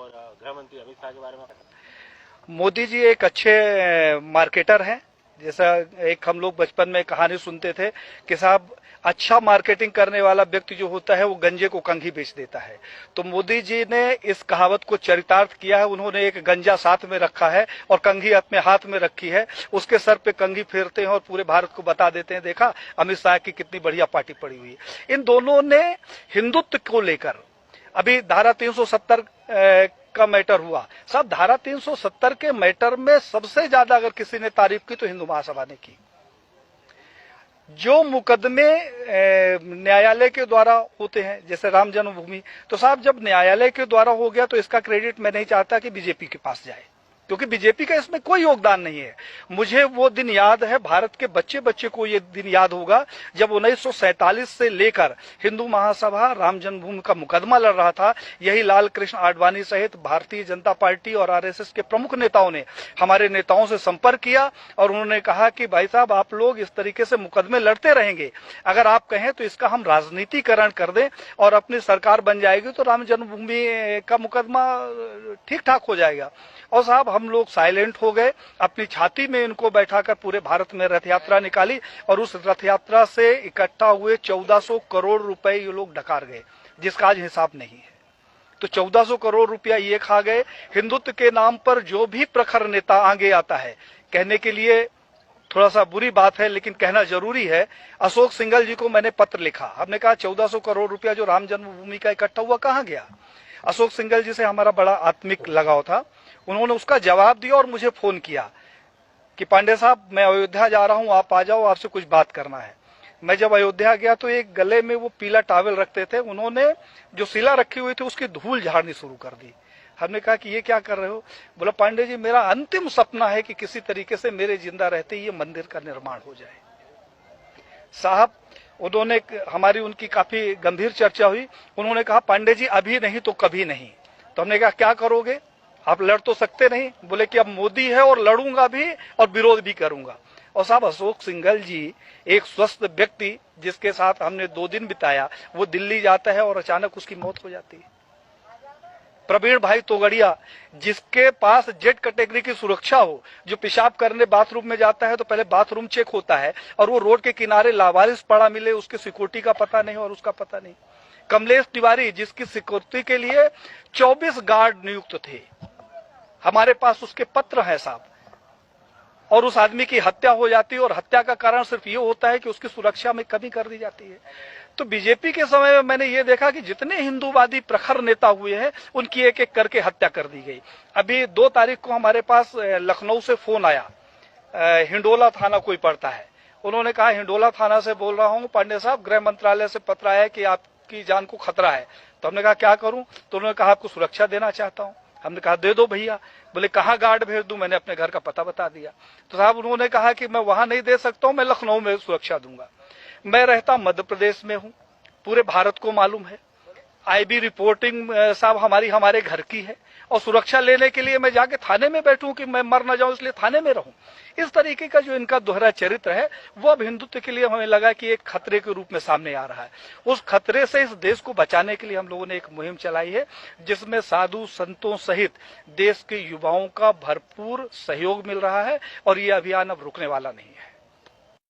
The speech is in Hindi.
और गृह मंत्री अमित शाह के बारे में? मोदी जी एक अच्छे मार्केटर हैं। जैसा एक हम लोग बचपन में कहानी सुनते थे कि साहब अच्छा मार्केटिंग करने वाला व्यक्ति जो होता है वो गंजे को कंघी बेच देता है। तो मोदी जी ने इस कहावत को चरितार्थ किया है। उन्होंने एक गंजा साथ में रखा है और कंघी अपने हाथ में रखी है। उसके सर पे कंघी फेरते हैं और पूरे भारत को बता देते हैं, देखा अमित शाह की कितनी बढ़िया पार्टी पड़ी हुई है। इन दोनों ने हिंदुत्व को लेकर अभी धारा 370 का मैटर हुआ। साहब धारा 370 के मैटर में सबसे ज्यादा अगर किसी ने तारीफ की तो हिंदू महासभा ने की। जो मुकदमे न्यायालय के द्वारा होते हैं जैसे राम जन्मभूमि, तो साहब जब न्यायालय के द्वारा हो गया तो इसका क्रेडिट मैं नहीं चाहता कि बीजेपी के पास जाए, क्योंकि बीजेपी का इसमें कोई योगदान नहीं है। मुझे वो दिन याद है, भारत के बच्चे बच्चे को ये दिन याद होगा जब 1947 से लेकर हिंदू महासभा राम जन्मभूमि का मुकदमा लड़ रहा था। यही लाल कृष्ण आडवाणी सहित भारतीय जनता पार्टी और आरएसएस के प्रमुख नेताओं ने हमारे नेताओं से संपर्क किया और उन्होंने कहा कि भाई साहब आप लोग इस तरीके से मुकदमे लड़ते रहेंगे, अगर आप कहें तो इसका हम राजनीतिकरण कर दें और अपनी सरकार बन जाएगी तो राम जन्मभूमि का मुकदमा ठीक ठाक हो जाएगा। और साहब हम लोग साइलेंट हो गए, अपनी छाती में इनको बैठाकर पूरे भारत में रथ यात्रा निकाली और उस रथ यात्रा से इकट्ठा हुए 1400 करोड़ रुपए ये लोग डकार गए, जिसका आज हिसाब नहीं है। तो 1400 करोड़ रुपया ये खा गए। हिंदुत्व के नाम पर जो भी प्रखर नेता आगे आता है, कहने के लिए थोड़ा सा बुरी बात है लेकिन कहना जरूरी है, अशोक सिंघल जी को मैंने पत्र लिखा। हमने कहा 1400 करोड़ रुपया जो राम जन्मभूमि का इकट्ठा हुआ कहां गया। अशोक सिंघल जी से हमारा बड़ा आत्मिक लगाव था। उन्होंने उसका जवाब दिया और मुझे फोन किया कि पांडे साहब मैं अयोध्या जा रहा हूं, आप आ जाओ, आपसे कुछ बात करना है। मैं जब अयोध्या गया तो एक गले में वो पीला टॉवल रखते थे, उन्होंने जो शिला रखी हुई थी उसकी धूल झाड़नी शुरू कर दी। हमने कहा कि ये क्या कर रहे हो। बोला पांडे जी मेरा अंतिम सपना है कि किसी तरीके से मेरे जिंदा रहते ये मंदिर का निर्माण हो जाए। साहब उन्होंने हमारी उनकी काफी गंभीर चर्चा हुई। उन्होंने कहा पांडे जी अभी नहीं तो कभी नहीं। तो हमने कहा क्या करोगे, आप लड़ तो सकते नहीं। बोले कि अब मोदी है और लड़ूंगा भी और विरोध भी करूंगा। और साहब अशोक सिंघल जी एक स्वस्थ व्यक्ति जिसके साथ हमने 2 दिन बिताया, वो दिल्ली जाता है और अचानक उसकी मौत हो जाती है। प्रवीण भाई तोगड़िया जिसके पास जेड कैटेगरी की सुरक्षा हो, जो पेशाब करने बाथरूम में जाता है तो पहले बाथरूम चेक होता है और वो रोड के किनारे लावारिस पड़ा मिले, उसकी सिक्योरिटी का पता नहीं और उसका पता नहीं। कमलेश तिवारी जिसकी सिक्योरिटी के लिए 24 गार्ड नियुक्त थे, हमारे पास उसके पत्र हैं साहब, और उस आदमी की हत्या हो जाती है और हत्या का कारण सिर्फ ये होता है कि उसकी सुरक्षा में कमी कर दी जाती है। तो बीजेपी के समय में मैंने ये देखा कि जितने हिंदूवादी प्रखर नेता हुए हैं उनकी एक एक करके हत्या कर दी गई। अभी 2 तारीख को हमारे पास लखनऊ से फोन आया, हिंडोला थाना कोई पड़ता है। उन्होंने कहा हिंडोला थाना से बोल रहा हूं पांडे साहब, गृह मंत्रालय से पत्र आया कि आपकी जान को खतरा है। तो हमने कहा क्या करूं, तो उन्होंने कहा आपको सुरक्षा देना चाहता हूं। हमने कहा दे दो भैया। बोले कहाँ गार्ड भेज दूं, मैंने अपने घर का पता बता दिया। तो साहब उन्होंने कहा कि मैं वहां नहीं दे सकता हूं, मैं लखनऊ में सुरक्षा दूंगा। मैं रहता मध्य प्रदेश में हूं, पूरे भारत को मालूम है, आईबी रिपोर्टिंग साहब हमारे घर की है और सुरक्षा लेने के लिए मैं जाके थाने में बैठूं कि मैं मर न जाऊं इसलिए थाने में रहूं। इस तरीके का जो इनका दोहरा चरित्र है वो अब हिंदुत्व के लिए हमें लगा कि एक खतरे के रूप में सामने आ रहा है। उस खतरे से इस देश को बचाने के लिए हम लोगों ने एक मुहिम चलाई है जिसमें साधु संतों सहित देश के युवाओं का भरपूर सहयोग मिल रहा है और ये अभियान अब रुकने वाला नहीं है।